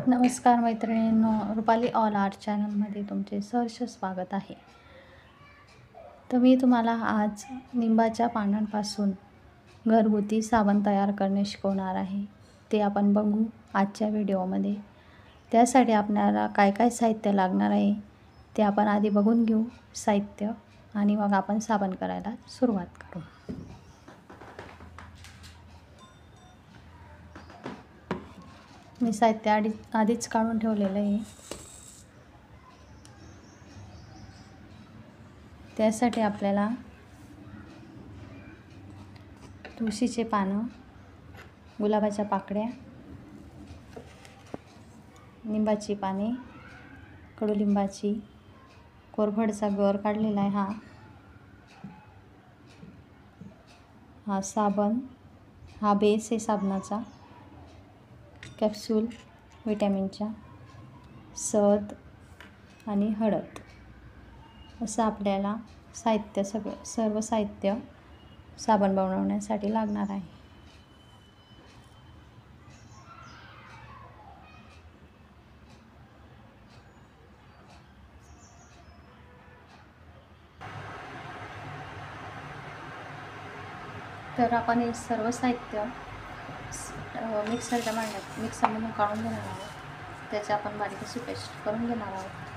नमस्कार मैत्रिणींनो, Rupali all art चॅनलमध्ये तुमचे सहर्ष स्वागत आहे. तर मी तुम्हाला आज लिंबाच्या पानांपासून घरगुती साबण तयार करणे शिकवणार आहे. ते आपण बघू आजच्या व्हिडिओमध्ये. त्यासाठी आपल्याला काय काय साहित्य लागणार आहे ते आपण आधी बघून घेऊ साहित्य, आणि मग आपण साबण करायला सुरुवात करू. मी साहित्य आधीच काढून ठेवलेलं आहे. त्यासाठी आपल्याला तुळशीचे पानं, गुलाबाच्या पाकळ्या, लिंबाची पाने, कडुलिंबाची, कोरफडचा गर काढलेला आहे हा साबण, हा बेस आहे साबणाचा, कॅप्सूल विटॅमिनच्या, सद आणि हळद, असं आपल्याला साहित्य सर्व साहित्य साबण बनवण्यासाठी लागणार आहे. तर आपण हे सर्व साहित्य मिक्सरच्या भांड्यात मिक्सरमधून काढून घेणार आहोत. त्याची आपण बारीक अशी पेस्ट करून घेणार आहोत.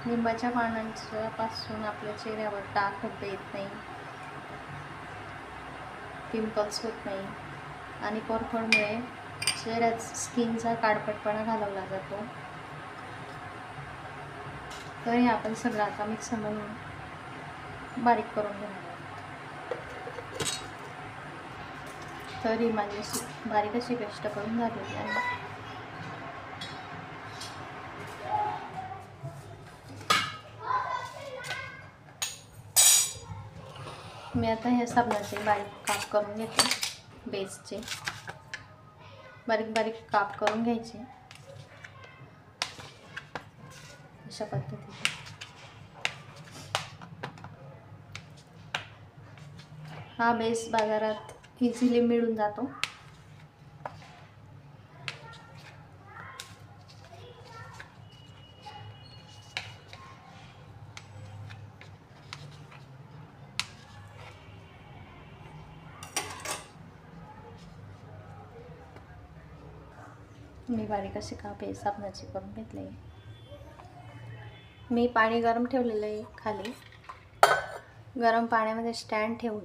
लिंबाच्या पानांपासून आपल्या चेहऱ्यावर डाग धब्बे येत नाही, पिंपल्स होत नाही, आणि कोरफडमुळे चेहऱ्यात स्किनचा काळपटपणा घालवला जातो. तर हे आपण सगळं आता मिक्सरमधून बारीक करून घेणार आहोत. तर ही माझी बारीक अशी पेस्ट करून झालेली आहे. मी आता ह्या साबणाचे बारीक काप करून घेते. बेसचे बारीक बारीक काप करून घ्यायचे अशा पद्धतीने. हा बेस बाजारात इझिली मिळून जातो. मी बारीक असे काप आहे साबणाचे करून घेतले. मी पाणी गरम ठेवलेलं आहे. खाली गरम पाण्यामध्ये स्टँड ठेवून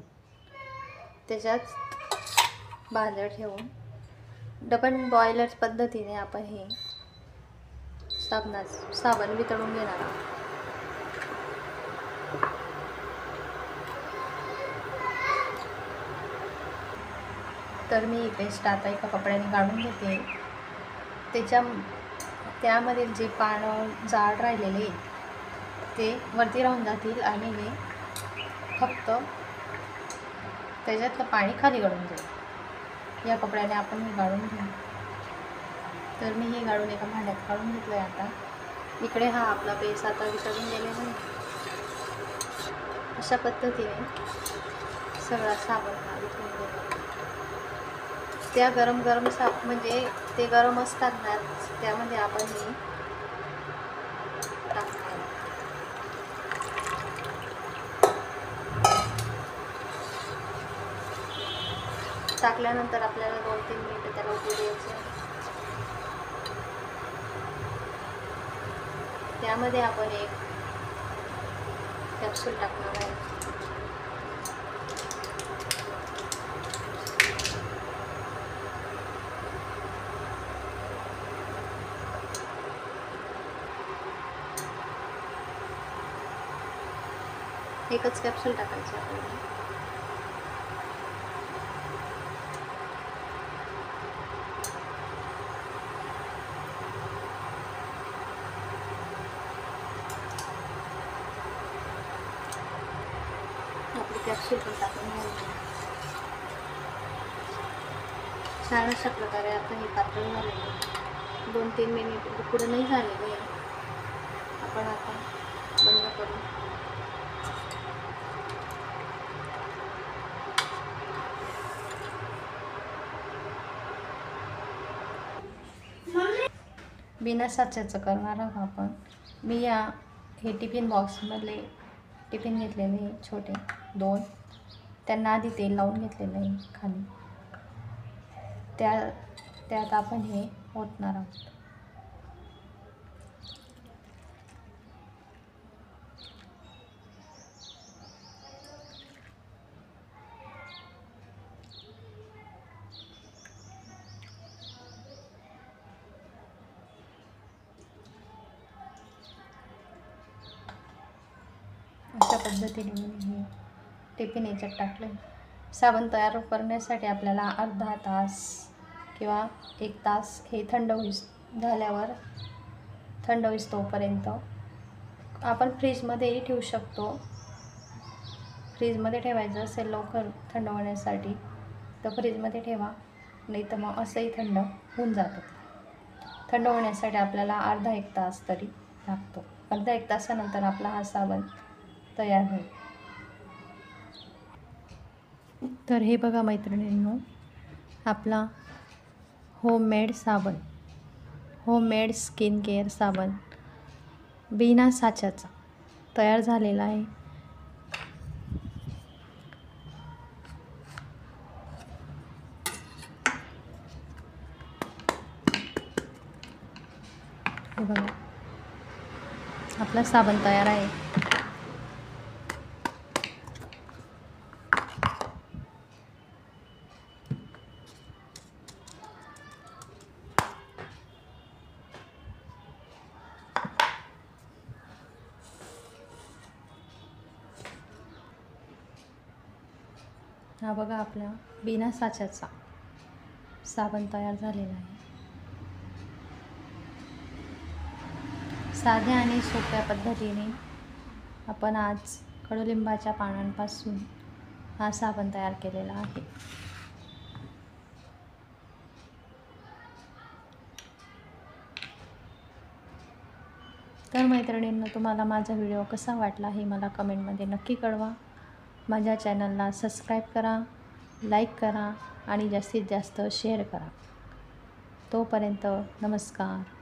त्याच्यात भांडं ठेवून डबल बॉयलर पद्धतीने आपण हे साबण वितळून घेणार आहोत. तर मी ही पेस्ट आता एका कपड्याने काढून घेते. त्यामधील जे पानं जाड राहिलेले ते वरती राहून जातील आणि हे फक्त त्याच्यातलं पाणी खाली गळून जाईल. या कपड्याने आपण हे गाळून घेऊ. तर मी हे गाळून एका भांड्यात काढून घेतलं आहे. आता इकडे हा आपला बेस आता वितळून गेलेला आहे. अशा पद्धतीने सगळा साबण हा वितळून गेला. त्या गरम म्हणजे ते गरम असतात ना, त्यामध्ये आपण हे टाकणार. टाकल्यानंतर आपल्याला 2-3 मिनिटं त्याला उकळू द्यायचं. त्यामध्ये आपण एक कॅप्सूल टाकणार आहे. एकच कॅप्सूल टाकायची आपल्याला. आपली कॅप्सूल पण टाकून घ्यायची. छान अशा प्रकारे आता हे पातळ झालेलं आहे. 2-3 मिनिट पुढे नाही झालेलं आहे. आपण आता बंद करू. बिना साच्याचं करणार आहोत आपण. मी हे टिफिन बॉक्समधले टिफिन घेतलेले छोटे 2, त्यांना आधी तेल लावून घेतलेलं आहे खाली. त्यात आपण हे ओतणार आहोत. अशा पद्धतीने मी हे टिफिन याच्यात टाकले. साबण तयार करण्यासाठी आपल्याला अर्धा तास किंवा 1 तास हे थंड झाल्यावर थंड तोपर्यंत आपण फ्रीजमध्येही ठेवू शकतो. फ्रीजमध्ये ठेवायचं असेल लवकर थंड होण्यासाठी तर फ्रीजमध्ये ठेवा, नाही तर मग असंही थंड होऊन जातं. थंड होण्यासाठी आपल्याला अर्धा 1 तास तरी लागतो. अर्धा 1 तासानंतर आपला हा साबण तयार होईल. तर हे बघा मैत्रिणींनो, आपला होममेड साबण, होममेड स्किन केअर साबण बिना साच्याचा तयार झालेला आहे. हे बघा, आपला साबण तयार आहे. हा बघा, आपला बिना साच्याचा साबण तयार झालेला आहे. साध्या आणि सोप्या पद्धतीने आपण आज कडुलिंबाच्या पानांपासून हा साबण तयार केलेला आहे. तर मैत्रिणींनो, तुम्हाला माझा व्हिडिओ कसा वाटला हे मला कमेंटमध्ये नक्की कळवा. माझ्या चॅनलला सबस्क्राईब करा, लाईक करा आणि जास्तीत जास्त शेअर करा. तोपर्यंत नमस्कार.